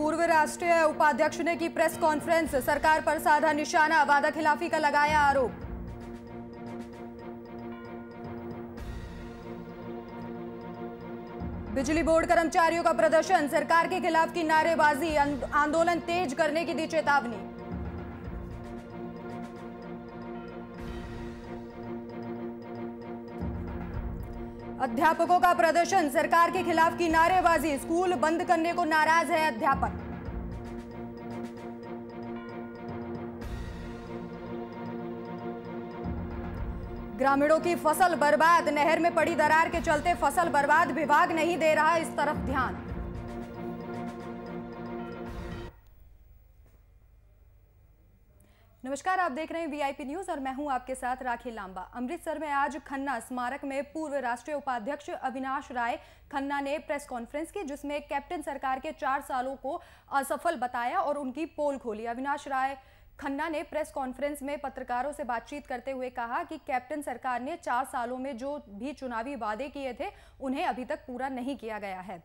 पूर्व राष्ट्रीय उपाध्यक्ष ने की प्रेस कॉन्फ्रेंस, सरकार पर साधा निशाना, वादा खिलाफी का लगाया आरोप। बिजली बोर्ड कर्मचारियों का प्रदर्शन, सरकार के खिलाफ की नारेबाजी, आंदोलन तेज करने की दी चेतावनी। अध्यापकों का प्रदर्शन, सरकार के खिलाफ की नारेबाजी, स्कूल बंद करने को नाराज है अध्यापक। ग्रामीणों की फसल बर्बाद, नहर में पड़ी दरार के चलते फसल बर्बाद, विभाग नहीं दे रहा इस तरफ ध्यान। नमस्कार, आप देख रहे हैं वीआईपी न्यूज और मैं हूं आपके साथ राखी लांबा। अमृतसर में आज खन्ना स्मारक में पूर्व राष्ट्रीय उपाध्यक्ष अविनाश राय खन्ना ने प्रेस कॉन्फ्रेंस की, जिसमें कैप्टन सरकार के 4 सालों को असफल बताया और उनकी पोल खोली। अविनाश राय खन्ना ने प्रेस कॉन्फ्रेंस में पत्रकारों से बातचीत करते हुए कहा कि कैप्टन सरकार ने 4 सालों में जो भी चुनावी वादे किए थे उन्हें अभी तक पूरा नहीं किया गया है।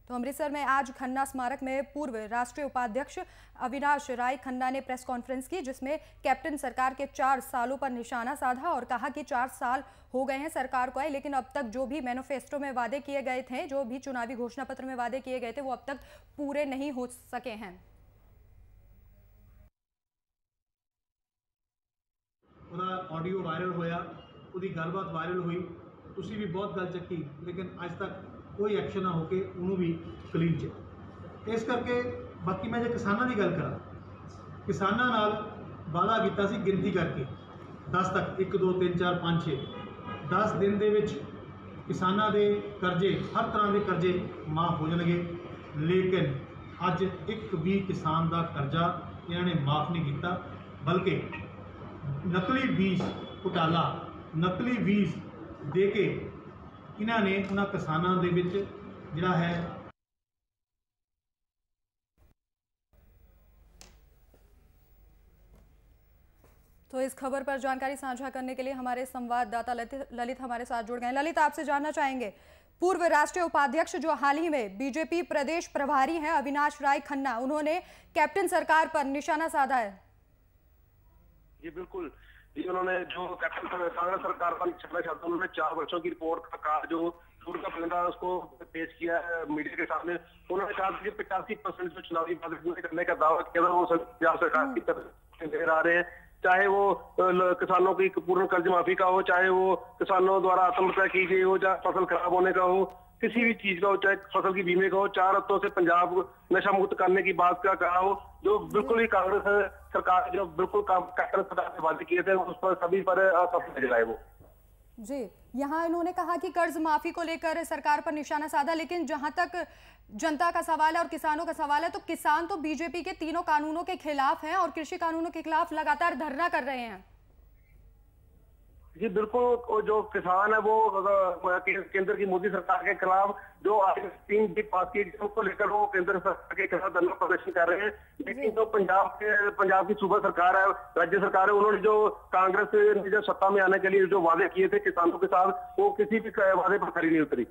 तो अमृतसर में आज खन्ना स्मारक में पूर्व राष्ट्रीय उपाध्यक्ष अविनाश राय खन्ना ने प्रेस कॉन्फ्रेंस की, जिसमें कैप्टन सरकार के 4 सालों पर निशाना साधा और कहा कि 4 साल हो गए हैं सरकार को आए, लेकिन अब तक जो भी मैनिफेस्टो में वादे किए गए थे, जो भी चुनावी घोषणा पत्र में वादे किए गए थे, वो अब तक पूरे नहीं हो सके हैं। ਉਹਦਾ ਆਡੀਓ ਵਾਇਰਲ ਹੋਇਆ, ਉਹਦੀ ਗੱਲਬਾਤ ਵਾਇਰਲ ਹੋਈ, ਤੁਸੀਂ ਵੀ ਬਹੁਤ ਗੱਲ ਚੱਕੀ, ਲੇਕਿਨ ਅੱਜ ਤੱਕ ਕੋਈ ਐਕਸ਼ਨ ਨਾ ਹੋ ਕੇ ਉਹਨੂੰ ਵੀ ਕਲੀਨ ਚ। ਇਸ ਕਰਕੇ ਬਾਕੀ ਮੈਂ ਜੇ ਕਿਸਾਨਾਂ ਦੀ ਗੱਲ ਕਰਾਂ, ਕਿਸਾਨਾਂ ਨਾਲ ਵਾਅਦਾ ਕੀਤਾ ਸੀ ਗਿਣਤੀ ਕਰਕੇ 10 ਤੱਕ 1 2 3 4 5 6 10 ਦਿਨ ਦੇ ਵਿੱਚ ਕਿਸਾਨਾਂ ਦੇ ਕਰਜ਼ੇ, ਹਰ ਤਰ੍ਹਾਂ ਦੇ ਕਰਜ਼ੇ ਮਾਫ ਹੋ ਜਾਣਗੇ, ਲੇਕਿਨ ਅੱਜ ਇੱਕ ਵੀ ਕਿਸਾਨ ਦਾ ਕਰਜ਼ਾ ਇਹਨਾਂ ਨੇ ਮਾਫ ਨਹੀਂ ਕੀਤਾ, ਬਲਕਿ नकली बीज घोटाला, नकली बीज दे के इन्होंने उन्होंने किसानों के विच जिहड़ा है। तो इस खबर पर जानकारी साझा करने के लिए हमारे संवाददाता ललित हमारे साथ जुड़ गए। ललित, आपसे जानना चाहेंगे, पूर्व राष्ट्रीय उपाध्यक्ष जो हाल ही में बीजेपी प्रदेश प्रभारी हैं अविनाश राय खन्ना, उन्होंने कैप्टन सरकार पर निशाना साधा है। जी बिल्कुल जी, उन्होंने जो कैप्टन कांग्रेस सरकार का निशाना साधा, उन्होंने 4 वर्षों की रिपोर्ट का जो दूर का प्लेंडा उसको पेश किया है मीडिया के सामने। उन्होंने कहा कि 85% जो चुनावी वादे पूरे करने का दावा किया था वो पंजाब सरकार की तरफ नजर आ रहे हैं, चाहे वो किसानों की पूर्ण कर्ज माफी का हो, चाहे वो किसानों द्वारा आत्महत्या की गई हो, चाहे फसल खराब होने का हो, किसी भी चीज का हो, चाहे फसल की बीमे का हो, 4 हफ्तों से पंजाब नशा मुक्त करने की बात का कहा हो, जो बिल्कुल ही कांग्रेस सरकार जो बिल्कुल कैप्टन सरकार से वादे किए थे उस पर सभी पर असफल नजर आए वो। जी, यहाँ इन्होंने कहा कि कर्ज माफी को लेकर सरकार पर निशाना साधा, लेकिन जहां तक जनता का सवाल है और किसानों का सवाल है, तो किसान तो बीजेपी के तीनों कानूनों के खिलाफ हैं और कृषि कानूनों के खिलाफ लगातार धरना कर रहे हैं। जी बिल्कुल, जो किसान है वो केंद्र की मोदी सरकार के खिलाफ जो तीन बिल पास की उसको लेकर वो केंद्र सरकार के खिलाफ धरना प्रदर्शन कर रहे हैं, लेकिन जो पंजाब की सूबा सरकार है, राज्य सरकार है, उन्होंने जो कांग्रेस ने जो सत्ता में आने के लिए जो वादे किए थे किसानों के साथ, वो किसी भी वादे पर खरी नहीं उतरी।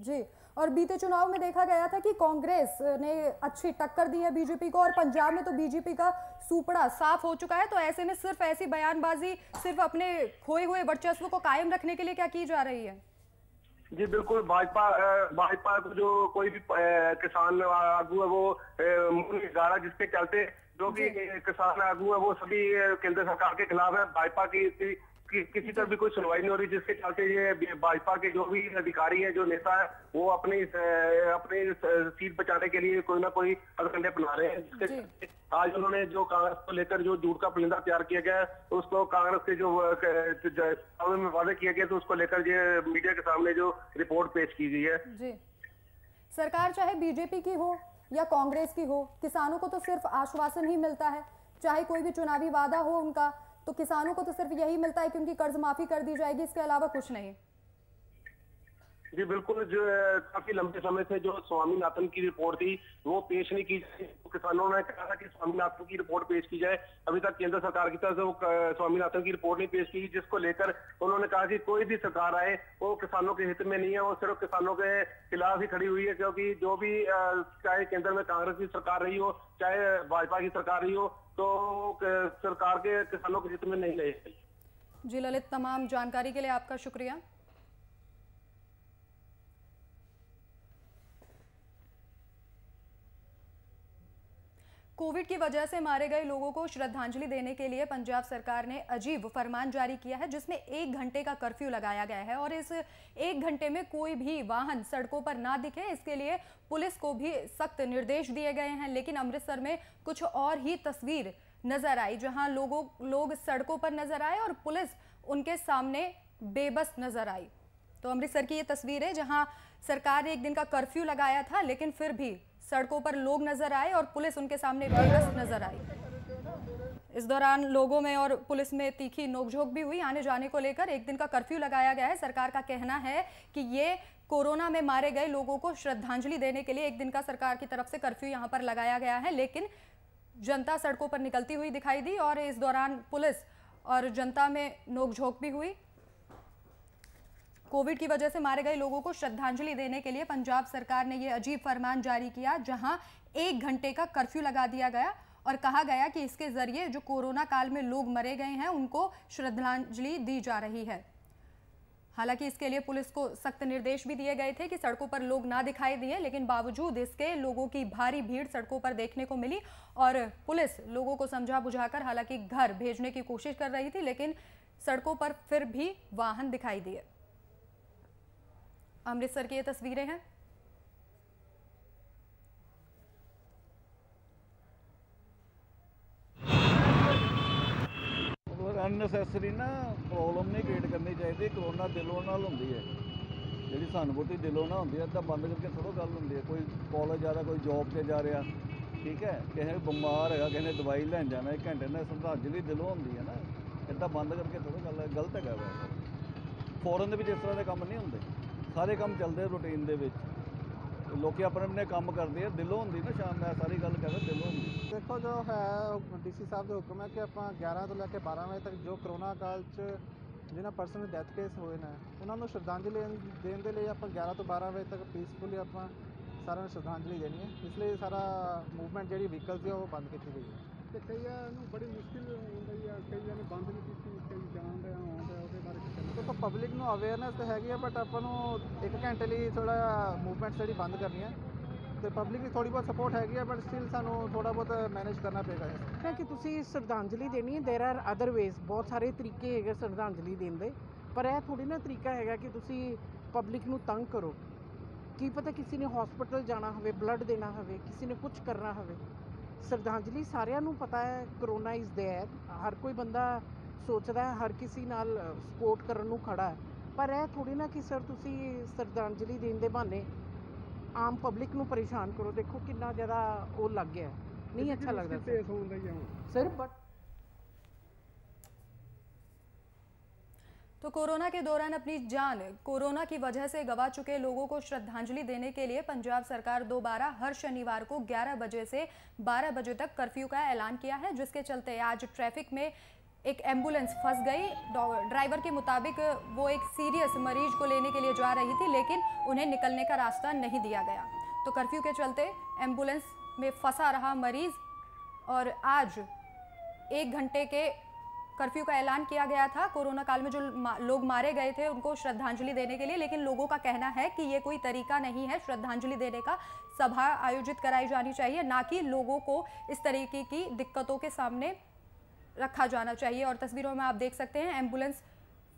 जी, और बीते चुनाव में देखा गया था कि कांग्रेस ने अच्छी टक्कर दी है बीजेपी को, और पंजाब में तो बीजेपी का सूपड़ा साफ हो चुका है। तो ऐसे में सिर्फ ऐसी बयानबाजी, सिर्फ अपने खोए हुए वर्चस्व को कायम रखने के लिए क्या की जा रही है? जी बिल्कुल, भाजपा को जो कोई भी किसान आगू है वो मुंह नहीं गाड़ा, जिसके चलते जो भी किसान आगू है वो सभी केंद्र सरकार के खिलाफ है। भाजपा की किसी तरह भी कोई सुनवाई नहीं हो रही, जिसके चलते ये भाजपा के जो भी अधिकारी हैं, जो नेता है, वो अपनी सीट बचाने के लिए कोई ना कोई हथकंडे अपना रहे हैं, जिसके आज उन्होंने जो कांग्रेस को लेकर जो झूठ का पुलिंदा तैयार किया गया है, तो उसको कांग्रेस के जो में वादे किए गए तो उसको लेकर ये मीडिया के सामने जो रिपोर्ट पेश की गई है। जी, सरकार चाहे बीजेपी की हो या कांग्रेस की हो, किसानों को तो सिर्फ आश्वासन ही मिलता है, चाहे कोई भी चुनावी वादा हो उनका, तो किसानों को तो सिर्फ यही मिलता है कि उनकी कर्ज माफी कर दी जाएगी, इसके अलावा कुछ नहीं। जी बिल्कुल, जो काफी लंबे समय से जो स्वामीनाथन की रिपोर्ट थी वो पेश नहीं की जाए। तो किसानों ने कहा था कि स्वामीनाथन की रिपोर्ट पेश की जाए। अभी तक केंद्र सरकार की तरफ से वो स्वामीनाथन की रिपोर्ट नहीं पेश की, जिसको लेकर उन्होंने कहा कि कोई भी सरकार आए वो किसानों के हित में नहीं है, वो सिर्फ किसानों के खिलाफ ही खड़ी हुई है। क्योंकि जो भी चाहे केंद्र में कांग्रेस की सरकार रही हो, चाहे भाजपा की सरकार रही हो, तो सरकार के किसानों के हित में नहीं रही। जी ललित, तमाम जानकारी के लिए आपका शुक्रिया। कोविड की वजह से मारे गए लोगों को श्रद्धांजलि देने के लिए पंजाब सरकार ने अजीब फरमान जारी किया है, जिसमें 1 घंटे का कर्फ्यू लगाया गया है और इस 1 घंटे में कोई भी वाहन सड़कों पर ना दिखे, इसके लिए पुलिस को भी सख्त निर्देश दिए गए हैं। लेकिन अमृतसर में कुछ और ही तस्वीर नजर आई, जहां लोग सड़कों पर नजर आए और पुलिस उनके सामने बेबस नजर आई। तो अमृतसर की ये तस्वीर है, जहां सरकार ने 1 दिन का कर्फ्यू लगाया था, लेकिन फिर भी सड़कों पर लोग नजर आए और पुलिस उनके सामने बेबस नजर आई। इस दौरान लोगों में और पुलिस में तीखी नोकझोंक भी हुई। आने जाने को लेकर 1 दिन का कर्फ्यू लगाया गया है। सरकार का कहना है कि ये कोरोना में मारे गए लोगों को श्रद्धांजलि देने के लिए 1 दिन का सरकार की तरफ से कर्फ्यू यहाँ पर लगाया गया है। लेकिन जनता सड़कों पर निकलती हुई दिखाई दी और इस दौरान पुलिस और जनता में नोकझोंक भी हुई। कोविड की वजह से मारे गए लोगों को श्रद्धांजलि देने के लिए पंजाब सरकार ने यह अजीब फरमान जारी किया, जहां 1 घंटे का कर्फ्यू लगा दिया गया और कहा गया कि इसके जरिए जो कोरोना काल में लोग मरे गए हैं उनको श्रद्धांजलि दी जा रही है। हालांकि इसके लिए पुलिस को सख्त निर्देश भी दिए गए थे कि सड़कों पर लोग ना दिखाई दिए, लेकिन बावजूद इसके लोगों की भारी भीड़ सड़कों पर देखने को मिली और पुलिस लोगों को समझा बुझाकर हालांकि घर भेजने की कोशिश कर रही थी, लेकिन सड़कों पर फिर भी वाहन दिखाई दिए। अमृतसर की ये तस्वीरें हैं। अननैसेसरी ना प्रॉब्लम नहीं क्रिएट करनी चाहिए। कोरोना दिलों नाल होंदी है, जी सहानुभूति दिलों ना होंदी है, तो बंद करके थोड़ा गल होंदी है। कोई कॉलेज जा रहा, कोई जॉब से जा रहा, ठीक है, किसी बीमार है, किसी ने दवाई लैन जाना, 1 घंटे ने श्रद्धांजलि दिलों होंदी है ना, इदा बंद करके थोड़ा गल गलत है। वैसे फॉरन इस तरह के काम नहीं होंगे, सारे काम चलते रूटीन के लोग अपने अपने काम करते हैं, दिलों होंगी ना। शाम मैं सारी गल कह रहा दिलों होंगी। देखो जो है DC साहब का हुक्म है कि आप 11 तो लैके 12 बजे तक जो कोरोना काल जिन्हें पर्सन डैथ केस हुए हैं उन्होंने श्रद्धांजलि देने के लिए आप 11 तो 12 बजे तक पीसफुली आप सारे श्रद्धांजलि देनी है। इसलिए सारा मूवमेंट जी व्हीकल्स है वो बंद की गई है। तो कई बड़ी मुश्किल होती है, कई ने बंद नहीं की, कई जान रहे होते बारे देखो पब्लिक को अवेयरनेस तो हैगी है, बट अपन 1 घंटे लिए थोड़ा मूवमेंट जी बंद करनी है। तो पब्लिक की थोड़ी बहुत सपोर्ट हैगी है, बट स्टिल सानू थोड़ा बहुत मैनेज करना पेगा। कि तुसी श्रद्धांजलि देनी है, देर आर अदर वेज, बहुत सारे तरीके है श्रद्धांजलि देने दे, पर यह थोड़ी ना तरीका है कि तुसी पब्लिक नू तंग करो। की पता किसी ने हॉस्पिटल जाना हो, ब्लड देना हो, किसी ने कुछ करना हो, श्रद्धांजलि सारिਆਂ ਨੂੰ पता है करोना इज़ देयर, हर कोई बंदा सोचता है हर किसी नाल सपोर्ट करन नू खड़ा है। पर यह थोड़ी ना कि सर तुसी श्रद्धांजलि देने दे बहाने आम पब्लिक नू परेशान करो। देखो कितना ज़्यादा वो लग गया, नहीं अच्छा लगता सर। बट तो कोरोना के दौरान अपनी जान कोरोना की वजह से गंवा चुके लोगों को श्रद्धांजलि देने के लिए पंजाब सरकार दोबारा हर शनिवार को 11 बजे से 12 बजे तक कर्फ्यू का ऐलान किया है, जिसके चलते आज ट्रैफिक में एक एम्बुलेंस फंस गई। ड्राइवर के मुताबिक वो एक सीरियस मरीज को लेने के लिए जा रही थी, लेकिन उन्हें निकलने का रास्ता नहीं दिया गया। तो कर्फ्यू के चलते एम्बुलेंस में फंसा रहा मरीज और आज 1 घंटे के कर्फ्यू का ऐलान किया गया था। कोरोना काल में जो लोग मारे गए थे उनको श्रद्धांजलि देने के लिए, लेकिन लोगों का कहना है कि ये कोई तरीका नहीं है श्रद्धांजलि देने का। सभा आयोजित कराई जानी चाहिए, ना कि लोगों को इस तरीके की दिक्कतों के सामने रखा जाना चाहिए। और तस्वीरों में आप देख सकते हैं एम्बुलेंस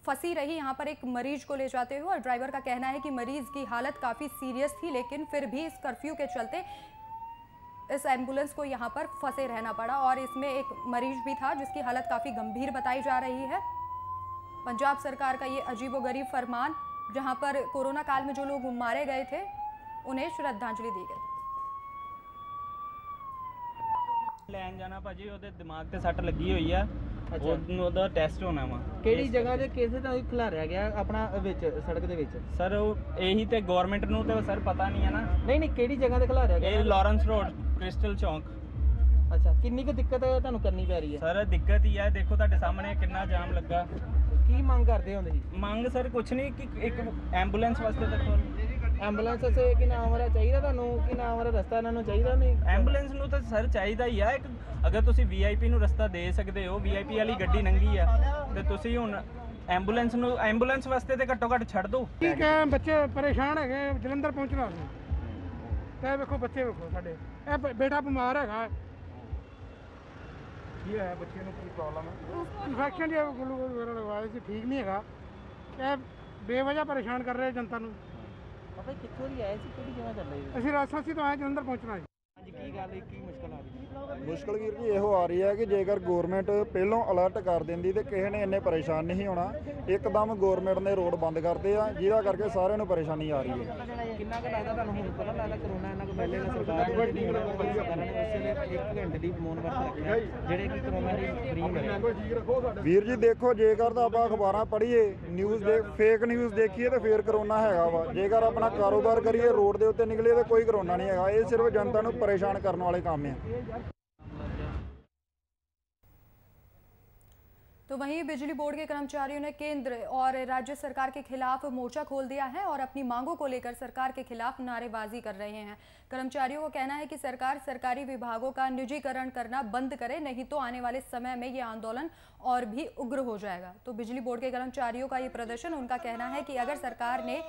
फंसी रही यहाँ पर एक मरीज को ले जाते हुए, और ड्राइवर का कहना है कि मरीज की हालत काफ़ी सीरियस थी, लेकिन फिर भी इस कर्फ्यू के चलते इस एम्बुलेंस को यहाँ पर फंसे रहना पड़ा। और इसमें एक मरीज भी था जिसकी हालत काफ़ी गंभीर बताई जा रही है। पंजाब सरकार का ये अजीबोगरीब फरमान, जहाँ पर कोरोना काल में जो लोग मारे गए थे उन्हें श्रद्धांजलि दी गई। ਲੈਣ ਜਾਣਾ ਭਾਜੀ, ਉਹਦੇ ਦਿਮਾਗ ਤੇ ਸੱਟ ਲੱਗੀ ਹੋਈ ਆ, ਉਹਦਾ ਟੈਸਟ ਹੋਣਾ ਵਾ। ਕਿਹੜੀ ਜਗ੍ਹਾ ਤੇ ਕਿਸੇ ਦਾ ਖਿਲਾਰਿਆ ਗਿਆ ਆਪਣਾ ਵਿੱਚ ਸੜਕ ਦੇ ਵਿੱਚ? ਸਰ ਉਹ ਇਹੀ ਤੇ ਗਵਰਨਮੈਂਟ ਨੂੰ ਤੇ ਸਰ ਪਤਾ ਨਹੀਂ ਹੈ ਨਾ। ਨਹੀਂ ਕਿਹੜੀ ਜਗ੍ਹਾ ਤੇ ਖਿਲਾਰਿਆ ਗਿਆ? ਇਹ ਲਾਰੈਂਸ ਰੋਡ, ਕ੍ਰਿਸਟਲ ਚੌਂਕ। ਅੱਛਾ, ਕਿੰਨੀ ਕੁ ਦਿੱਕਤ ਤੁਹਾਨੂੰ ਕਰਨੀ ਪੈ ਰਹੀ ਹੈ? ਸਰ ਦਿੱਕਤ ਹੀ ਆ, ਦੇਖੋ ਤੁਹਾਡੇ ਸਾਹਮਣੇ ਕਿੰਨਾ ਜਾਮ ਲੱਗਾ। ਕੀ ਮੰਗ ਕਰਦੇ ਹੋ ਤੁਸੀਂ? ਮੰਗ ਸਰ ਕੁਛ ਨਹੀਂ ਕਿ ਇੱਕ ਐਂਬੂਲੈਂਸ ਵਾਸਤੇ ਦੇਖੋ, ਐਂਬੂਲੈਂਸ ਸੇ ਕਿ ਨਾਮ ਵਾਲਾ ਚਾਹੀਦਾ ਤੁਹਾਨੂੰ, ਕਿ ਨਾਮ ਵਾਲਾ ਰਸਤਾ ਇਹਨਾਂ ਨੂੰ ਚਾਹੀਦਾ ਨਹੀਂ? ਐਂਬੂਲੈਂਸ ਨੂੰ ਤਾਂ ਸਰ ਚਾਹੀਦਾ ਹੀ ਆ ਇੱਕ, ਅਗਰ ਤੁਸੀਂ ਵੀਆਈਪੀ ਨੂੰ ਰਸਤਾ ਦੇ ਸਕਦੇ ਹੋ, ਵੀਆਈਪੀ ਵਾਲੀ ਗੱਡੀ ਲੰਘੀ ਆ ਤੇ ਤੁਸੀਂ ਹੁਣ ਐਂਬੂਲੈਂਸ ਨੂੰ, ਐਂਬੂਲੈਂਸ ਵਾਸਤੇ ਤੇ ਘੱਟੋ ਘੱਟ ਛੱਡ ਦਿਓ। ਠੀਕ ਹੈ, ਬੱਚੇ ਪਰੇਸ਼ਾਨ ਹੈਗੇ, ਜਲੰਧਰ ਪਹੁੰਚਣਾ ਸੀ ਤੇ ਵੇਖੋ ਬੱਚੇ ਵੇਖੋ ਸਾਡੇ, ਇਹ ਬੇਟਾ ਬਿਮਾਰ ਹੈਗਾ। ਕੀ ਹੈ ਬੱਚੇ ਨੂੰ, ਕੀ ਪ੍ਰੋਬਲਮ ਹੈ? ਇਨਫੈਕਸ਼ਨ ਦੀ ਗਲੂਕੋਜ਼ ਵਗੈਰਾ ਲਗਵਾਇਆ ਸੀ, ਠੀਕ ਨਹੀਂ ਹੈਗਾ। ਇਹ ਬੇਵਜ੍ਹਾ ਪਰੇਸ਼ਾਨ ਕਰ ਰਹੇ ਜਨਤਾ ਨੂੰ। ਪਤਾ ਕਿੱਥੋਂ ਦੀ ਆਏ ਸੀ, ਕਿਹੜੀ ਜਗ੍ਹਾ ਚੱਲ ਰਹੇ ਸੀ? ਅਸੀਂ ਰਾਜਸਥਾਨੀ ਤੋਂ ਆਏ, ਜਲੰਧਰ ਪਹੁੰਚਣਾ ਸੀ। ਅੱਜ ਕੀ ਗੱਲ ਹੈ, ਕੀ ਮੁਸ਼ਕਲ ਆ ਰਹੀ? ਮੁਸ਼ਕਲ ਵੀਰ ਜੀ ਇਹੋ ਆ ਰਹੀ ਹੈ ਕਿ ਜੇਕਰ ਗੌਰਮੈਂਟ ਪਹਿਲੋਂ ਅਲਰਟ ਕਰ ਦਿੰਦੀ ਤੇ ਕਿਸੇ ਨੇ ਇੰਨੇ ਪਰੇਸ਼ਾਨ ਨਹੀਂ ਹੋਣਾ। ਇੱਕਦਮ ਗੌਰਮੈਂਟ ਨੇ ਰੋਡ ਬੰਦ ਕਰਤੇ ਆ, ਜਿਹਦਾ ਕਰਕੇ ਸਾਰਿਆਂ ਨੂੰ ਪਰੇਸ਼ਾਨੀ ਆ ਰਹੀ ਹੈ। ਕਿੰਨਾ ਕੁ ਲੱਗਦਾ ਤੁਹਾਨੂੰ ਹੁਣ ਪਤਾ ਲੱਗਦਾ ਕਰੋਨਾ ਇਹਨਾਂ ਕੋਲ ਪਹਿਲੇ ਸਰਕਾਰ ਨੇ ਜਿਹੜੀ ਸਰਕਾਰਾਂ ਨੇ ਉਸੇ ਵੇਲੇ 1 ਘੰਟੇ ਦੀ ਮੌਨ ਵਰਤ ਰੱਖਿਆ, ਜਿਹੜੇ ਕਿ ਕਰੋਨਾ ਦੀ ਫ੍ਰੀ ਮਿਲੇ? ਵੀਰ ਜੀ ਦੇਖੋ, ਜੇਕਰ ਤਾਂ ਆਪਾਂ ਅਖਬਾਰਾਂ ਪੜ੍ਹੀਏ, ਨਿਊਜ਼ ਦੇ ਫੇਕ ਨਿਊਜ਼ ਦੇਖੀਏ ਤੇ ਫੇਰ ਕਰੋਨਾ ਹੈਗਾ ਵਾ। ਜੇਕਰ ਆਪਣਾ ਕਾਰੋਬਾਰ ਕਰੀਏ, ਰੋਡ ਦੇ ਉੱਤੇ ਨਿਕਲੀਏ ਤੇ ਕੋਈ ਕਰੋਨਾ ਨਹੀਂ ਹੈਗਾ। ਇਹ ਸਿਰਫ ਜਨਤਾ ਨੂੰ ਪਰੇਸ਼ਾਨ ਕਰਨ ਵਾਲੇ ਕੰਮ ਆ। तो वहीं बिजली बोर्ड के कर्मचारियों ने केंद्र और राज्य सरकार के खिलाफ मोर्चा खोल दिया है और अपनी मांगों को लेकर सरकार के खिलाफ नारेबाजी कर रहे हैं। कर्मचारियों का कहना है कि सरकार सरकारी विभागों का निजीकरण करना बंद करे, नहीं तो आने वाले समय में ये आंदोलन और भी उग्र हो जाएगा। तो बिजली बोर्ड के कर्मचारियों का ये प्रदर्शन, उनका कहना है कि अगर सरकार ने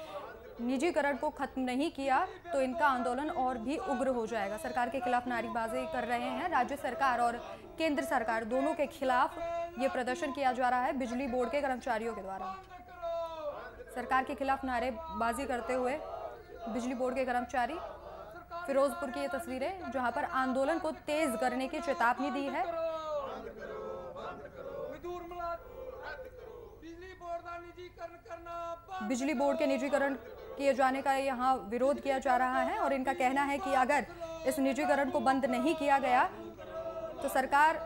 निजीकरण को खत्म नहीं किया तो इनका आंदोलन और भी उग्र हो जाएगा। सरकार के खिलाफ नारेबाजी कर रहे हैं। राज्य सरकार और केंद्र सरकार दोनों के खिलाफ ये प्रदर्शन किया जा रहा है बिजली बोर्ड के कर्मचारियों के द्वारा। सरकार के खिलाफ नारेबाजी करते हुए बिजली बोर्ड के कर्मचारी। फिरोजपुर की ये तस्वीरें जहां पर आंदोलन को तेज करने की चेतावनी दी है। बिजली बोर्ड के निजीकरण किए जाने का यहाँ विरोध किया जा रहा है और इनका कहना है कि अगर इस निजीकरण को बंद नहीं किया गया तो सरकार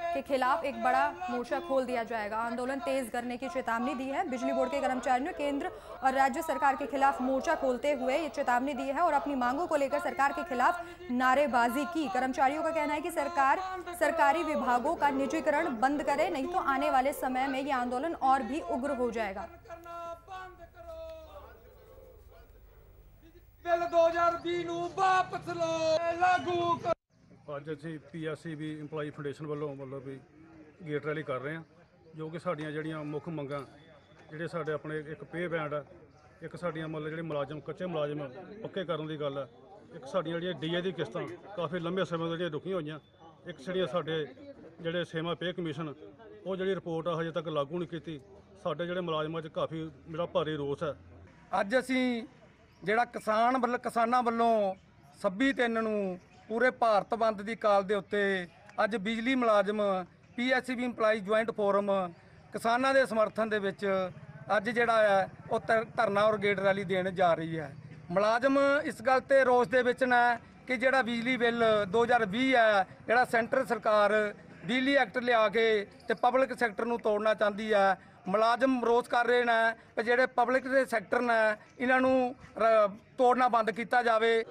के खिलाफ एक बड़ा मोर्चा खोल दिया जाएगा। आंदोलन तेज करने की चेतावनी दी है। बिजली बोर्ड के कर्मचारियों ने केंद्र और राज्य सरकार के खिलाफ मोर्चा खोलते हुए ये चेतावनी दी है और अपनी मांगों को लेकर सरकार के खिलाफ नारेबाजी की। कर्मचारियों का कहना है कि सरकार सरकारी विभागों का निजीकरण बंद करे, नहीं तो आने वाले समय में ये आंदोलन और भी उग्र हो जाएगा। बिल 2020 ਨੂੰ ਵਾਪਸ ਲਓ, ਲਾਗੂ ਕਰੋ। ਅੱਜ ਅਸੀਂ ਪੀਐਸਸੀਬੀ ਇੰਪਲਾਈ ਫਾਊਂਡੇਸ਼ਨ ਵੱਲੋਂ ਮਤਲਬ ਵੀ ਗੇਟ ਰੈਲੀ ਕਰ ਰਹੇ ਹਾਂ, ਜੋ ਕਿ ਸਾਡੀਆਂ ਜਿਹੜੀਆਂ ਮੁੱਖ ਮੰਗਾਂ, ਜਿਹੜੇ ਸਾਡੇ ਆਪਣੇ ਇੱਕ ਪੇ ਬੈਂਡ ਆ, ਇੱਕ ਸਾਡੀਆਂ ਮਤਲਬ ਜਿਹੜੇ ਮੁਲਾਜ਼ਮ, ਕੱਚੇ ਮੁਲਾਜ਼ਮ ਪੱਕੇ ਕਰਨ ਦੀ ਗੱਲ ਹੈ, ਇੱਕ ਸਾਡੀਆਂ ਜਿਹੜੀਆਂ ਡੀਏ ਦੀ ਕਿਸ਼ਤਾਂ ਕਾਫੀ ਲੰਬੇ ਸਮੇਂ ਤੋਂ ਜਿਹੜੀਆਂ ਰੁਕੀਆਂ ਹੋਈਆਂ, ਇੱਕ ਜਿਹੜੀਆਂ ਸਾਡੇ ਜਿਹੜੇ ਸੇਵਾ ਪੇ ਕਮਿਸ਼ਨ, ਉਹ ਜਿਹੜੀ ਰਿਪੋਰਟ ਆ ਹਜੇ ਤੱਕ ਲਾਗੂ ਨਹੀਂ ਕੀਤੀ। ਸਾਡੇ ਜਿਹੜੇ ਮੁਲਾਜ਼ਮਾਂ 'ਚ ਕਾਫੀ ਜਿਹੜਾ ਭਾਰੀ ਰੋਸ ਹੈ। ਅੱਜ ਅਸੀਂ ਜਿਹੜਾ ਕਿਸਾਨਾਂ ਵੱਲੋਂ 26/3 ਨੂੰ ਪੂਰੇ ਭਾਰਤ ਬੰਦ ਦੀ ਕਾਲ ਦੇ ਉੱਤੇ ਅੱਜ ਬਿਜਲੀ ਮੁਲਾਜ਼ਮ ਪੀਐਸਸੀਬੀ ਇੰਪਲਾਈ ਜੁਆਇੰਟ ਫੋਰਮ ਕਿਸਾਨਾਂ ਦੇ ਸਮਰਥਨ ਦੇ ਵਿੱਚ ਅੱਜ ਜਿਹੜਾ ਹੈ ਉਹ ਧਰਨਾ ਔਰ ਗੇਟ ਰੈਲੀ ਦੇਣ ਜਾ ਰਹੀ ਹੈ। ਮੁਲਾਜ਼ਮ ਇਸ ਗੱਲ ਤੇ ਰੋਸ ਦੇ ਵਿੱਚ ਨੇ ਕਿ ਜਿਹੜਾ ਬਿਜਲੀ ਬਿੱਲ 2020 ਹੈ, ਜਿਹੜਾ ਸੈਂਟਰ ਸਰਕਾਰ ਬਿਜਲੀ ਐਕਟ ਲਿਆ ਕੇ ਤੇ ਪਬਲਿਕ ਸੈਕਟਰ ਨੂੰ ਤੋੜਨਾ ਚਾਹੁੰਦੀ ਹੈ। ਮੁਲਾਜ਼ਮ ਰੋਸ ਕਰ ਰਹੇ ਨੇ ਕਿ ਜਿਹੜੇ ਪਬਲਿਕ ਦੇ ਸੈਕਟਰ ਨੇ ਇਹਨਾਂ ਨੂੰ ਤੋੜਨਾ ਬੰਦ ਕੀਤਾ ਜਾਵੇ।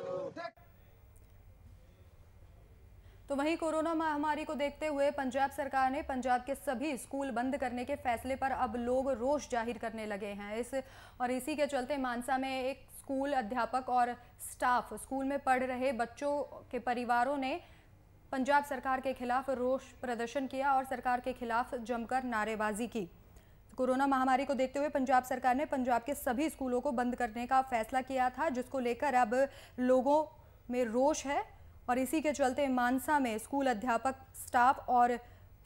तो वहीं कोरोना महामारी को देखते हुए पंजाब सरकार ने पंजाब के सभी स्कूल बंद करने के फैसले पर अब लोग रोष जाहिर करने लगे हैं। इसी के चलते मानसा में एक स्कूल अध्यापक और स्टाफ, स्कूल में पढ़ रहे बच्चों के परिवारों ने पंजाब सरकार के खिलाफ रोष प्रदर्शन किया और सरकार के खिलाफ जमकर नारेबाजी की। कोरोना महामारी को देखते हुए पंजाब सरकार ने पंजाब के सभी स्कूलों को बंद करने का फैसला किया था, जिसको लेकर अब लोगों में रोष है। और इसी के चलते मानसा में स्कूल अध्यापक, स्टाफ और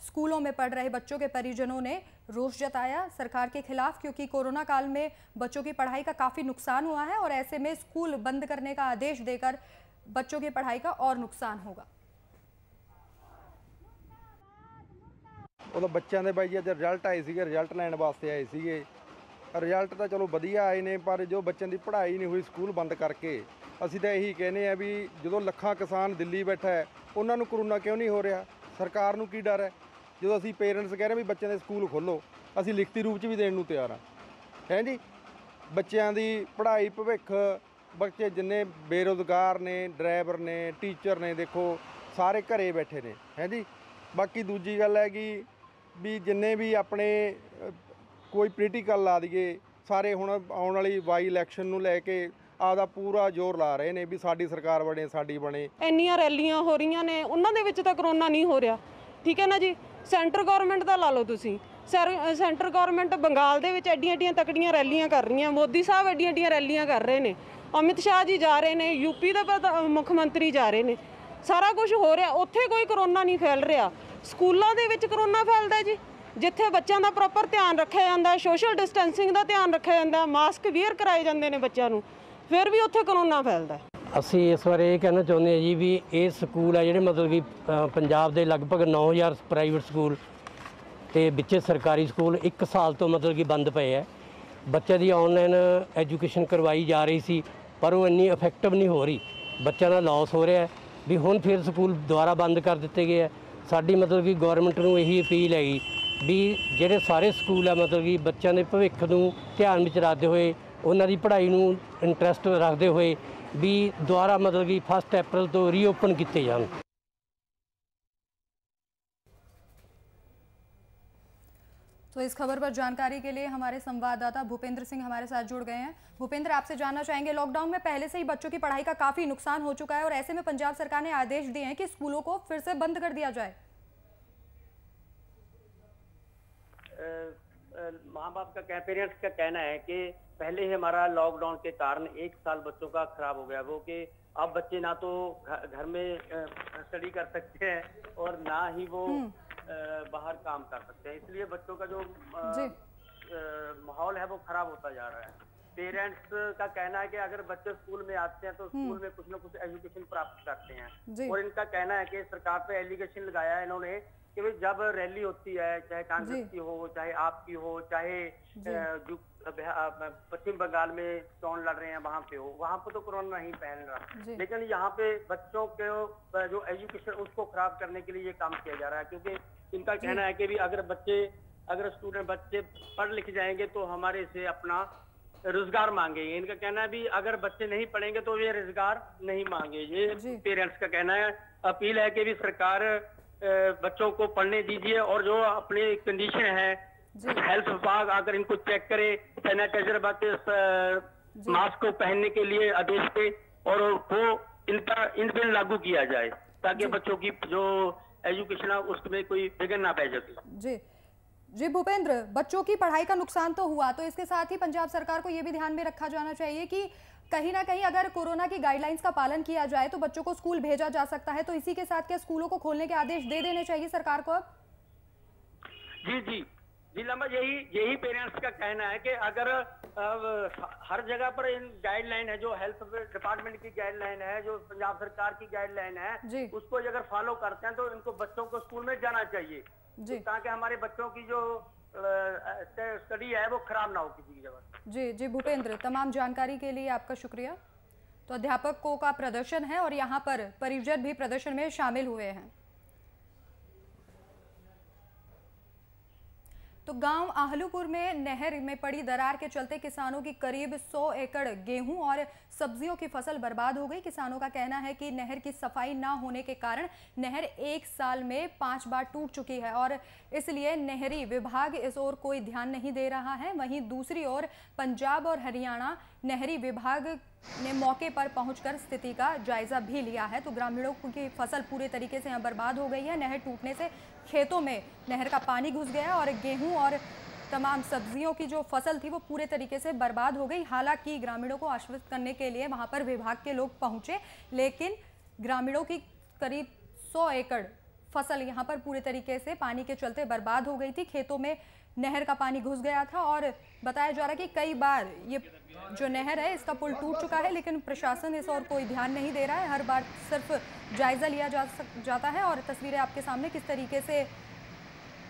स्कूलों में पढ़ रहे बच्चों के परिजनों ने रोष जताया सरकार के खिलाफ, क्योंकि कोरोना काल में बच्चों की पढ़ाई का काफ़ी नुकसान हुआ है और ऐसे में स्कूल बंद करने का आदेश देकर बच्चों की पढ़ाई का और नुकसान होगा। ਉਦੋਂ ਬੱਚਿਆਂ ਦੇ ਬਾਈ ਜੀ ਅੱਜ ਰਿਜ਼ਲਟ ਆਏ ਸੀਗੇ, ਰਿਜ਼ਲਟ ਲੈਣ ਵਾਸਤੇ ਆਏ ਸੀਗੇ। ਰਿਜ਼ਲਟ ਤਾਂ ਚਲੋ ਵਧੀਆ ਆਏ ਨੇ, ਪਰ ਜੋ ਬੱਚਿਆਂ ਦੀ ਪੜ੍ਹਾਈ ਨਹੀਂ ਹੋਈ ਸਕੂਲ ਬੰਦ ਕਰਕੇ, ਅਸੀਂ ਤਾਂ ਇਹੀ ਕਹਿੰਦੇ ਆ ਵੀ ਜਦੋਂ ਲੱਖਾਂ ਕਿਸਾਨ ਦਿੱਲੀ ਬੈਠਾ ਹੈ ਉਹਨਾਂ ਨੂੰ ਕਰੋਨਾ ਕਿਉਂ ਨਹੀਂ ਹੋ ਰਿਹਾ? ਸਰਕਾਰ ਨੂੰ ਕੀ ਡਰ ਹੈ? ਜਦੋਂ ਅਸੀਂ ਪੇਰੈਂਟਸ ਕਹਿ ਰਹੇ ਵੀ ਬੱਚਿਆਂ ਦੇ ਸਕੂਲ ਖੋਲ੍ਹੋ, ਅਸੀਂ ਲਿਖਤੀ ਰੂਪ 'ਚ ਵੀ ਦੇਣ ਨੂੰ ਤਿਆਰ ਹਾਂ, ਹੈ ਜੀ। ਬੱਚਿਆਂ ਦੀ ਪੜ੍ਹਾਈ ਭਵਿੱਖ, ਬੱਚੇ ਜਿੰਨੇ ਬੇਰੁਜ਼ਗਾਰ ਨੇ, ਡਰਾਈਵਰ ਨੇ, ਟੀਚਰ ਨੇ, ਦੇਖੋ ਸਾਰੇ ਘਰੇ ਬੈਠੇ ਨੇ, ਹੈ ਜੀ। ਬਾਕੀ ਦੂਜੀ ਗੱਲ ਹੈ ਕਿ ਵੀ ਜਿੰਨੇ ਵੀ ਆਪਣੇ ਕੋਈ ਪੋਲੀਟੀਕਲ ਲਾ ਦਈਏ, ਸਾਰੇ ਹੁਣ ਆਉਣ ਵਾਲੀ ਬਾਈ ਇਲੈਕਸ਼ਨ ਨੂੰ ਲੈ ਕੇ ਆਪਦਾ ਪੂਰਾ ਜ਼ੋਰ ਲਾ ਰਹੇ ਨੇ ਵੀ ਸਾਡੀ ਸਰਕਾਰ ਬਣੇ, ਸਾਡੀ ਬਣੇ। ਇੰਨੀਆਂ ਰੈਲੀਆਂ ਹੋ ਰਹੀਆਂ ਨੇ, ਉਹਨਾਂ ਦੇ ਵਿੱਚ ਤਾਂ ਕਰੋਨਾ ਨਹੀਂ ਹੋ ਰਿਹਾ, ਠੀਕ ਹੈ ਨਾ ਜੀ। ਸੈਂਟਰ ਗੌਰਮੈਂਟ ਦਾ ਲਾ ਲਓ ਤੁਸੀਂ, ਸੈਂਟਰ ਗੌਰਮੈਂਟ ਬੰਗਾਲ ਦੇ ਵਿੱਚ ਐਡੀਆਂ ਤਕੜੀਆਂ ਰੈਲੀਆਂ ਕਰ ਰਹੀਆਂ, ਮੋਦੀ ਸਾਹਿਬ ਐਡੀਆਂ ਰੈਲੀਆਂ ਕਰ ਰਹੇ ਨੇ, ਅਮਿਤ ਸ਼ਾਹ ਜੀ ਜਾ ਰਹੇ ਨੇ, ਯੂਪੀ ਦੇ ਮੁੱਖ ਮੰਤਰੀ ਜਾ ਰਹੇ ਨੇ, ਸਾਰਾ ਕੁਝ ਹੋ ਰਿਹਾ। ਉੱਥੇ ਕੋਈ ਕਰੋਨਾ ਨਹੀਂ ਫੈਲ ਰਿਹਾ, ਸਕੂਲਾਂ ਦੇ ਵਿੱਚ ਕਰੋਨਾ ਫੈਲਦਾ ਜੀ। ਜਿੱਥੇ ਬੱਚਿਆਂ ਦਾ ਪ੍ਰੋਪਰ ਧਿਆਨ ਰੱਖਿਆ ਜਾਂਦਾ, ਸੋਸ਼ਲ ਡਿਸਟੈਂਸਿੰਗ ਦਾ ਧਿਆਨ ਰੱਖਿਆ ਜਾਂਦਾ, ਮਾਸਕ ਵੀਅਰ ਕਰਾਏ ਜਾਂਦੇ ਨੇ ਬੱਚਿਆਂ ਨੂੰ, ਫਿਰ ਵੀ ਉੱਥੇ ਕਰੋਨਾ ਫੈਲਦਾ। ਅਸੀਂ ਇਸ ਵਾਰ ਇਹ ਕਹਿਣਾ ਚਾਹੁੰਦੇ ਹਾਂ ਜੀ ਵੀ ਇਹ ਸਕੂਲ ਆ ਜਿਹੜੇ ਮਤਲਬ ਕਿ ਪੰਜਾਬ ਦੇ ਲਗਭਗ 9000 ਪ੍ਰਾਈਵੇਟ ਸਕੂਲ ਤੇ ਵਿੱਚੇ ਸਰਕਾਰੀ ਸਕੂਲ 1 ਸਾਲ ਤੋਂ ਮਤਲਬ ਕਿ ਬੰਦ ਪਏ ਹੈ। ਬੱਚਿਆਂ ਦੀ ਆਨਲਾਈਨ ਐਜੂਕੇਸ਼ਨ ਕਰਵਾਈ ਜਾ ਰਹੀ ਸੀ, ਪਰ ਉਹ ਇੰਨੀ ਇਫੈਕਟਿਵ ਨਹੀਂ ਹੋ ਰਹੀ, ਬੱਚਿਆਂ ਦਾ ਲਾਸ ਹੋ ਰਿਹਾ ਵੀ ਹੁਣ ਫਿਰ ਸਕੂਲ ਦੁਬਾਰਾ ਬੰਦ ਕਰ ਦਿੱਤੇ ਗਏ ਹੈ। ਸਾਡੀ ਮਤਲਬ ਕਿ ਗੌਰਮੈਂਟ ਨੂੰ ਇਹੀ ਅਪੀਲ ਹੈਗੀ ਵੀ ਜਿਹੜੇ ਸਾਰੇ ਸਕੂਲ ਆ ਮਤਲਬ ਕਿ ਬੱਚਿਆਂ ਦੇ ਭਵਿੱਖ ਨੂੰ ਧਿਆਨ ਵਿੱਚ ਰੱਖਦੇ ਹੋਏ, ਉਹਨਾਂ ਦੀ ਪੜ੍ਹਾਈ ਨੂੰ ਇੰਟਰਸਟ ਰੱਖਦੇ ਹੋਏ भी दोबारा मतलब कि 1 अप्रैल तो रीओपन किए जान। तो इस खबर पर जानकारी के लिए हमारे संवाददाता भूपेंद्र सिंह हमारे साथ जुड़ गए हैं। भूपेंद्र, आपसे जानना चाहेंगे, लॉकडाउन में पहले से ही बच्चों की पढ़ाई का काफी नुकसान हो चुका है और ऐसे में पंजाब सरकार ने आदेश दिए हैं कि स्कूलों को फिर से बंद कर दिया जाए। माँ बाप का पेरेंट्स का कहना है कि पहले ही हमारा लॉकडाउन के कारण 1 साल बच्चों का खराब हो गया, वो कि अब बच्चे ना तो घर में स्टडी कर सकते हैं और ना ही वो बाहर काम कर सकते हैं, इसलिए बच्चों का जो माहौल है वो खराब होता जा रहा है। पेरेंट्स का कहना है कि अगर बच्चे स्कूल में आते हैं तो स्कूल में कुछ ना कुछ एजुकेशन प्राप्त करते हैं, और इनका कहना है कि सरकार पे एलिगेशन लगाया है इन्होंने कि भाई जब रैली होती है, चाहे कांग्रेस की हो, चाहे आपकी हो, चाहे जो पश्चिम बंगाल में चुनाव लड़ रहे हैं वहाँ पे हो, वहाँ पे तो कोरोना नहीं फैल रहा, लेकिन यहाँ पे बच्चों के जो एजुकेशन उसको खराब करने के लिए ये काम किया जा रहा है। क्योंकि इनका कहना है कि भी अगर स्टूडेंट बच्चे पढ़ लिख जाएंगे तो हमारे से अपना रोजगार मांगेंगे। इनका कहना है भी अगर बच्चे नहीं पढ़ेंगे तो ये रोजगार नहीं मांगे, ये पेरेंट्स का कहना है। अपील है कि भी सरकार बच्चों को पढ़ने दीजिए और जो अपनी कंडीशन है हेल्थ विभाग अगर इनको चेक करे, सैनिटाइजर मास्क को पहनने के लिए आदेश दे और वो इनका इन बिल लागू किया जाए ताकि बच्चों की जो एजुकेशन है उसमें कोई विघ्न ना पड़ सके। जी भूपेंद्र, बच्चों की पढ़ाई का नुकसान तो हुआ, तो इसके साथ ही पंजाब सरकार को ये भी ध्यान में रखा जाना चाहिए कि कहीं ना कहीं अगर कोरोना की गाइडलाइंस का पालन किया जाए तो बच्चों को स्कूल भेजा जा सकता है, तो इसी के साथ क्या स्कूलों को खोलने के आदेश दे देने चाहिए सरकार को अब? जी लम्बा, यही पेरेंट्स का कहना है कि अगर हर जगह पर इन गाइडलाइन है, जो हेल्थ डिपार्टमेंट की गाइडलाइन है, जो पंजाब सरकार की गाइडलाइन है, उसको अगर फॉलो करते हैं तो इनको बच्चों को स्कूल में जाना चाहिए ताकि हमारे बच्चों की जो स्टडी है वो खराब ना हो किसी की जगह। जी भूपेंद्र, तमाम जानकारी के लिए आपका शुक्रिया। तो अध्यापकों का प्रदर्शन है और यहाँ पर परिजन भी प्रदर्शन में शामिल हुए हैं। तो गांव आहलूपुर में नहर में पड़ी दरार के चलते किसानों की करीब 100 एकड़ गेहूं और सब्जियों की फसल बर्बाद हो गई। किसानों का कहना है कि नहर की सफाई ना होने के कारण नहर 1 साल में 5 बार टूट चुकी है और इसलिए नहरी विभाग इस ओर कोई ध्यान नहीं दे रहा है। वहीं दूसरी ओर पंजाब और हरियाणा नहरी विभाग ने मौके पर पहुंचकर स्थिति का जायजा भी लिया है। तो ग्रामीणों की फसल पूरे तरीके से यहाँ बर्बाद हो गई है। नहर टूटने से खेतों में नहर का पानी घुस गया और गेहूं और तमाम सब्जियों की जो फसल थी वो पूरे तरीके से बर्बाद हो गई। हालांकि ग्रामीणों को आश्वस्त करने के लिए वहां पर विभाग के लोग पहुंचे, लेकिन ग्रामीणों की करीब 100 एकड़ फसल यहां पर पूरे तरीके से पानी के चलते बर्बाद हो गई थी। खेतों में नहर का पानी घुस गया था और बताया जा रहा है कि कई बार ये जो नहर है इसका पुल टूट चुका है, लेकिन प्रशासन इस और कोई ध्यान नहीं दे रहा है। हर बार सिर्फ जायजा लिया जाता है और तस्वीरें आपके सामने किस तरीके से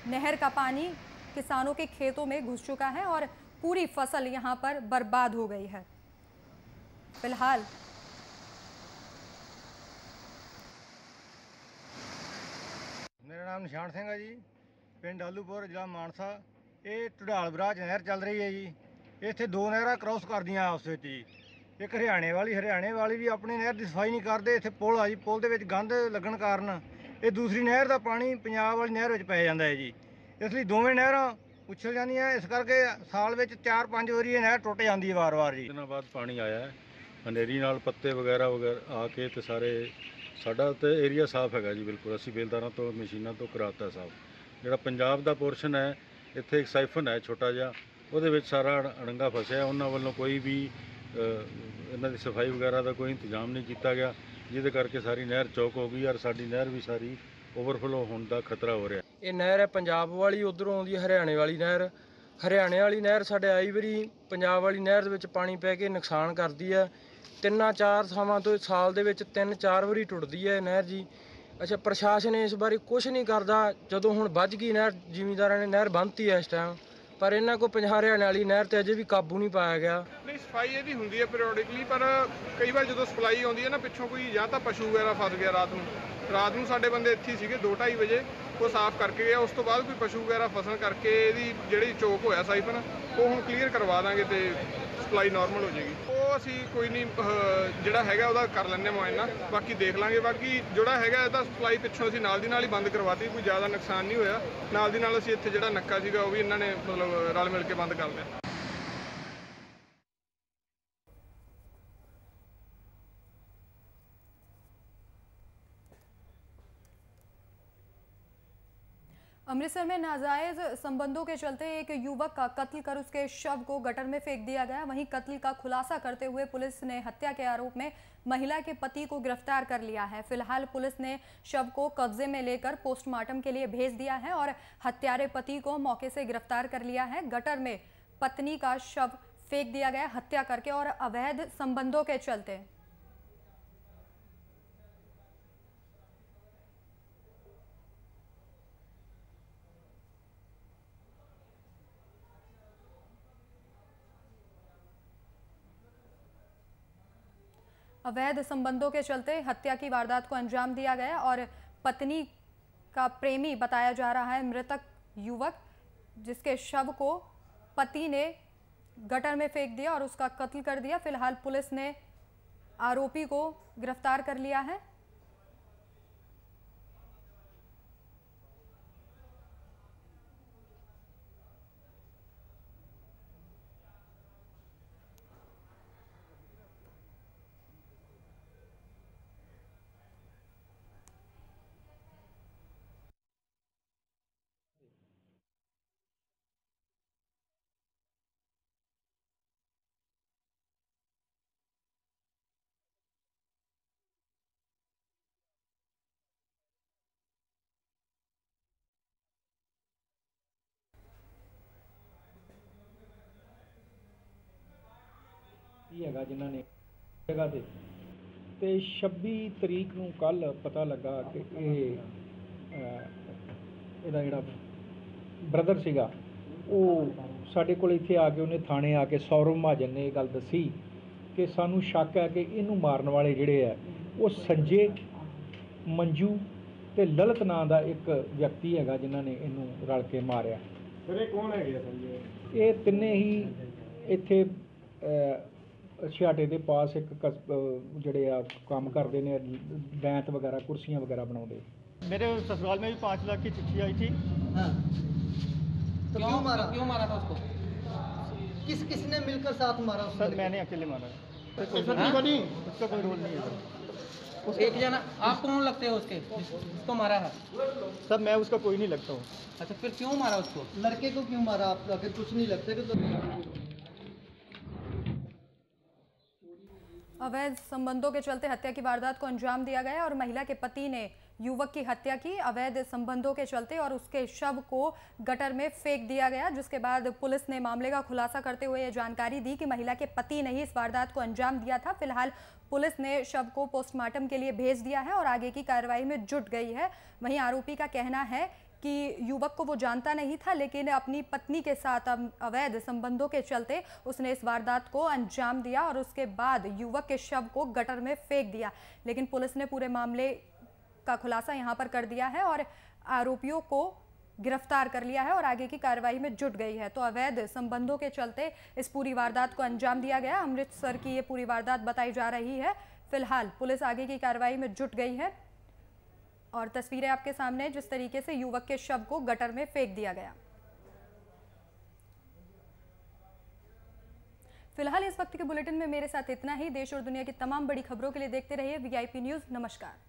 नहर का पानी किसानों के खेतों में घुस चुका है और पूरी फसल यहाँ पर बर्बाद हो गई है। फिलहाल ਨਾਮ ਨਿਸ਼ਾਨ ਸਿੰਘ ਹੈ ਜੀ, ਪਿੰਡ ਆਲੂਪੁਰ, ਜ਼ਿਲ੍ਹਾ ਮਾਨਸਾ। ਇਹ ਢਡਾਲ ਬਰਾਜ ਨਹਿਰ ਚੱਲ ਰਹੀ ਹੈ ਜੀ। ਇੱਥੇ ਦੋ ਨਹਿਰਾਂ ਕ੍ਰੋਸ ਕਰਦੀਆਂ ਆਪਸ ਵਿੱਚ ਜੀ। ਇੱਕ ਹਰਿਆਣੇ ਵਾਲੀ ਵੀ ਆਪਣੀ ਨਹਿਰ ਦੀ ਸਫਾਈ ਨਹੀਂ ਕਰਦੇ। ਇੱਥੇ ਪੁਲ ਆ ਜੀ, ਪੁਲ ਦੇ ਵਿੱਚ ਗੰਦ ਲੱਗਣ ਕਾਰਨ ਇਹ ਦੂਸਰੀ ਨਹਿਰ ਦਾ ਪਾਣੀ ਪੰਜਾਬ ਵਾਲੀ ਨਹਿਰ ਵਿੱਚ ਪੈ ਜਾਂਦਾ ਹੈ ਜੀ। ਇਸ ਲਈ ਦੋਵੇਂ ਨਹਿਰਾਂ ਉਛਲ ਜਾਂਦੀਆਂ। ਇਸ ਕਰਕੇ ਸਾਲ ਵਿੱਚ 4-5 ਵਾਰੀ ਇਹ ਨਹਿਰ ਟੁੱਟ ਜਾਂਦੀ ਹੈ ਵਾਰ-ਵਾਰ ਜੀ। ਦਿਨਾਂ ਬਾਅਦ ਪਾਣੀ ਆਇਆ ਹੈ, ਹਨੇਰੀ ਨਾਲ ਪੱਤੇ ਵਗੈਰਾ ਆ ਕੇ ਤੇ ਸਾਰੇ ਸਾਡਾ ਤਾਂ ਏਰੀਆ ਸਾਫ਼ ਹੈਗਾ ਜੀ ਬਿਲਕੁਲ। ਅਸੀਂ ਬੇਲਦਾਰਾਂ ਤੋਂ ਮਸ਼ੀਨਾਂ ਤੋਂ ਕਰਾਤਾ ਸਾਫ਼। ਜਿਹੜਾ ਪੰਜਾਬ ਦਾ ਪੋਰਸ਼ਨ ਹੈ, ਇੱਥੇ ਇੱਕ ਸਾਈਫਨ ਹੈ ਛੋਟਾ ਜਿਹਾ, ਉਹਦੇ ਵਿੱਚ ਸਾਰਾ ਅੜੰਗਾ ਫਸਿਆ। ਉਹਨਾਂ ਵੱਲੋਂ ਕੋਈ ਵੀ ਇਹਨਾਂ ਦੀ ਸਫਾਈ ਵਗੈਰਾ ਦਾ ਕੋਈ ਇੰਤਜ਼ਾਮ ਨਹੀਂ ਕੀਤਾ ਗਿਆ, ਜਿਹਦੇ ਕਰਕੇ ਸਾਰੀ ਨਹਿਰ ਚੌਕ ਹੋ ਗਈ ਔਰ ਸਾਡੀ ਨਹਿਰ ਵੀ ਸਾਰੀ ਓਵਰਫਲੋ ਹੋਣ ਦਾ ਖਤਰਾ ਹੋ ਰਿਹਾ। ਇਹ ਨਹਿਰ ਹੈ ਪੰਜਾਬ ਵਾਲੀ, ਉੱਧਰੋਂ ਆਉਂਦੀ ਹੈ ਹਰਿਆਣੇ ਵਾਲੀ ਨਹਿਰ। ਹਰਿਆਣੇ ਵਾਲੀ ਨਹਿਰ ਸਾਡੇ ਆਈ ਵਾਰੀ ਪੰਜਾਬ ਵਾਲੀ ਨਹਿਰ ਦੇ ਵਿੱਚ ਪਾਣੀ ਪੈ ਕੇ ਨੁਕਸਾਨ ਕਰਦੀ ਹੈ। 3-4 ਥਾਵਾਂ ਤੋਂ ਸਾਲ ਦੇ ਵਿੱਚ 3-4 ਵਾਰੀ ਟੁੱਟਦੀ ਹੈ ਨਹਿਰ ਜੀ। ਅੱਛਾ, ਪ੍ਰਸ਼ਾਸਨ ਇਸ ਬਾਰੇ ਕੁਝ ਨਹੀਂ ਕਰਦਾ। ਜਦੋਂ ਹੁਣ ਵੱਜ ਗਈ ਨਹਿਰ, ਜ਼ਿਮੀਂਦਾਰਾਂ ਨੇ ਨਹਿਰ ਬੰਨ੍ਹਤੀ ਹੈ ਇਸ ਟਾਈਮ, ਪਰ ਇਹਨਾਂ ਕੋਲ 50 ਹਰਿਆਣੇ ਵਾਲੀ ਨਹਿਰ ਤੇ ਅਜੇ ਵੀ ਕਾਬੂ ਨਹੀਂ ਪਾਇਆ ਗਿਆ। ਨਹੀਂ, ਸਫਾਈ ਇਹਦੀ ਹੁੰਦੀ ਹੈ ਪੀਰੀਓਡਿਕਲੀ, ਪਰ ਕਈ ਵਾਰ ਜਦੋਂ ਸਪਲਾਈ ਆਉਂਦੀ ਹੈ ਨਾ ਪਿੱਛੋਂ ਕੋਈ ਜਾਂ ਤਾਂ ਪਸ਼ੂ ਵਗੈਰਾ ਫਸ ਗਿਆ ਰਾਤ ਨੂੰ ਸਾਡੇ ਬੰਦੇ ਇੱਥੇ ਸੀਗੇ 2-2:30 ਵਜੇ, ਉਹ ਸਾਫ਼ ਕਰਕੇ ਗਿਆ। ਉਸ ਤੋਂ ਬਾਅਦ ਕੋਈ ਪਸ਼ੂ ਵਗੈਰਾ ਫਸਣ ਕਰਕੇ ਇਹਦੀ ਜਿਹੜੀ ਚੋਕ ਹੋਇਆ ਸਾਈਫਨ, ਉਹ ਹੁਣ ਕਲੀਅਰ ਕਰਵਾ ਦਾਂਗੇ ਤੇ ਸਪਲਾਈ ਨਾਰਮਲ ਹੋ ਜਾਏਗੀ। ਉਹ ਅਸੀਂ ਕੋਈ ਨਹੀਂ ਜਿਹੜਾ ਹੈਗਾ ਉਹਦਾ ਕਰ ਲੈਂਦੇ ਮੁਆਇਨਾ, ਬਾਕੀ ਦੇਖ ਲਾਂਗੇ। ਬਾਕੀ ਜਿਹੜਾ ਹੈਗਾ ਇਹਦਾ ਸਪਲਾਈ ਪਿੱਛੋਂ ਅਸੀਂ ਨਾਲ ਦੀ ਨਾਲ ਹੀ ਬੰਦ ਕਰਵਾਤੀ, ਕੋਈ ਜ਼ਿਆਦਾ ਨੁਕਸਾਨ ਨਹੀਂ ਹੋਇਆ। ਨਾਲ ਦੀ ਨਾਲ ਅਸੀਂ ਇੱਥੇ ਜਿਹੜਾ ਨੱਕਾ ਸੀਗਾ ਉਹ ਵੀ ਇਹਨਾਂ ਨੇ ਮਤਲਬ ਰਲ ਮਿਲ ਕੇ ਬੰਦ ਕਰ ਲਿਆ। अमृतसर में नाजायज संबंधों के चलते एक युवक का कत्ल कर उसके शव को गटर में फेंक दिया गया। वहीं कत्ल का खुलासा करते हुए पुलिस ने हत्या के आरोप में महिला के पति को गिरफ्तार कर लिया है। फिलहाल पुलिस ने शव को कब्जे में लेकर पोस्टमार्टम के लिए भेज दिया है और हत्यारे पति को मौके से गिरफ्तार कर लिया है। गटर में पत्नी का शव फेंक दिया गया हत्या करके और अवैध संबंधों के चलते। अवैध संबंधों के चलते हत्या की वारदात को अंजाम दिया गया और पत्नी का प्रेमी बताया जा रहा है मृतक युवक, जिसके शव को पति ने गटर में फेंक दिया और उसका कत्ल कर दिया। फिलहाल पुलिस ने आरोपी को गिरफ्तार कर लिया है। ਹੈਗਾ ਜਿਨ੍ਹਾਂ ਨੇ ਜਗ੍ਹਾ ਤੇ 26 ਤਰੀਕ ਨੂੰ ਕੱਲ ਪਤਾ ਲੱਗਾ ਕਿ ਇਹਦਾ ਜਿਹੜਾ ਬ੍ਰਦਰ ਸੀਗਾ ਉਹ ਸਾਡੇ ਕੋਲ ਇੱਥੇ ਆ ਕੇ ਉਹਨੇ ਥਾਣੇ ਆ ਕੇ ਸੌਰਵ ਮਹਾਜਨ ਨੇ ਇਹ ਗੱਲ ਦੱਸੀ ਕਿ ਸਾਨੂੰ ਸ਼ੱਕ ਹੈ ਕਿ ਇਹਨੂੰ ਮਾਰਨ ਵਾਲੇ ਜਿਹੜੇ ਆ ਉਹ ਸੰਜੇ, ਮੰਜੂ ਤੇ ਲਲਿਤ ਨਾਂ ਦਾ ਇੱਕ ਵਿਅਕਤੀ ਹੈਗਾ ਜਿਨ੍ਹਾਂ ਨੇ ਇਹਨੂੰ ਰਲ ਕੇ ਮਾਰਿਆ। ਸਰ ਇਹ ਕੌਣ ਹੈਗੇ ਸੰਜੇ? ਇਹ ਤਿੰਨੇ ਹੀ ਇੱਥੇ ਛਿਆਟੇ ਦੇ ਪਾਸ ਇੱਕ ਜਿਹੜੇ ਆ ਕੰਮ ਕਰਦੇ ਨੇ, ਬੈਂਤ वगैरह कुर्सियाँ वगैरह बनाते। मेरे ससुराल में भी 5 लाख की चिट्ठी आई थी। हाँ। तो क्यों मारा था उसको? किसने मिलकर साथ मारा उसको? सर मैंने अकेले मारा। उसका कोई रोल नहीं है। एक जना आप कौन लगते हो उसके जिसको मारा है? सर मैं उसका कोई नहीं लगता हूँ। अच्छा, फिर क्यों मारा उसको? लड़के को क्यों मारा आप? अगर कुछ नहीं लगते तो अवैध संबंधों के चलते हत्या की वारदात को अंजाम दिया गया और महिला के पति ने युवक की हत्या की अवैध संबंधों के चलते और उसके शव को गटर में फेंक दिया गया, जिसके बाद पुलिस ने मामले का खुलासा करते हुए ये जानकारी दी कि महिला के पति ने ही इस वारदात को अंजाम दिया था। फिलहाल पुलिस ने शव को पोस्टमार्टम के लिए भेज दिया है और आगे की कार्रवाई में जुट गई है। वहीं आरोपी का कहना है कि युवक को वो जानता नहीं था, लेकिन अपनी पत्नी के साथ अवैध संबंधों के चलते उसने इस वारदात को अंजाम दिया और उसके बाद युवक के शव को गटर में फेंक दिया। लेकिन पुलिस ने पूरे मामले का खुलासा यहाँ पर कर दिया है और आरोपियों को गिरफ्तार कर लिया है और आगे की कार्रवाई में जुट गई है। तो अवैध संबंधों के चलते इस पूरी वारदात को अंजाम दिया गया। अमृतसर की ये पूरी वारदात बताई जा रही है। फिलहाल पुलिस आगे की कार्रवाई में जुट गई है और तस्वीरें आपके सामने, जिस तरीके से युवक के शव को गटर में फेंक दिया गया। फिलहाल इस वक्त के बुलेटिन में मेरे साथ इतना ही। देश और दुनिया की तमाम बड़ी खबरों के लिए देखते रहिए VIP न्यूज़। नमस्कार।